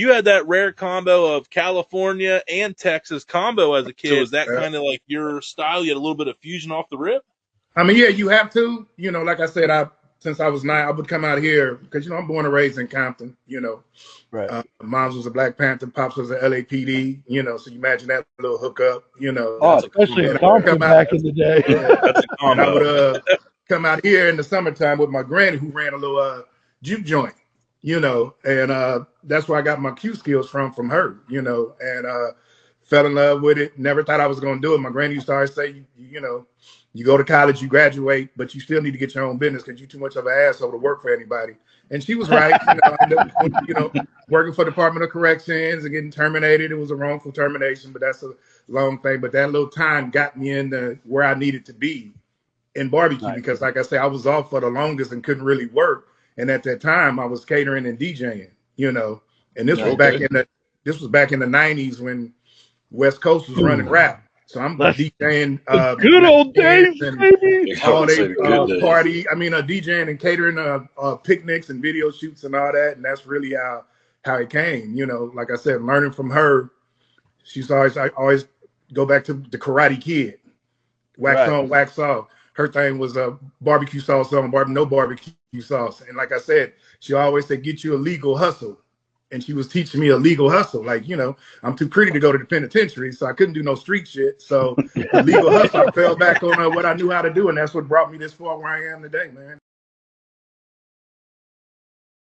you had that rare combo of California and Texas combo as a kid. Was that kind of like your style? You had a little bit of fusion off the rip? I mean, yeah, you have to. You know, like I said, since I was 9, I would come out here because, you know, I'm born and raised in Compton, you know. Right. Mom's was a Black Panther, Pops was a LAPD, you know, so you imagine that little hookup, you know. Oh, especially in Compton back in the day. Yeah, and I would come out here in the summertime with my granny who ran a little juke joint, you know, and that's where I got my Q skills from her, you know, and fell in love with it. Never thought I was going to do it. My granny used to always say, you know, you go to college, you graduate, but you still need to get your own business because you're too much of an asshole to work for anybody. And she was right. You know, I ended up, you know, working for the Department of Corrections and getting terminated. It was a wrongful termination, but that's a long thing. But that little time got me into where I needed to be in barbecue because, like I said, I was off for the longest and couldn't really work. And at that time, I was catering and DJing, you know. And this was back in the 90s when West Coast was running rap. So I'm DJing good old days, and baby. all day party. I mean, DJing and catering picnics and video shoots and all that. And that's really how it came. You know, like I said, learning from her. I always go back to the Karate Kid. Wax on, wax off. Her thing was barbecue sauce on, no barbecue sauce. And like I said, she always said, get you a legal hustle. And she was teaching me a legal hustle. Like, you know, I'm too pretty to go to the penitentiary, so I couldn't do no street shit. So the legal hustle, I fell back on what I knew how to do, and that's what brought me this far where I am today, man.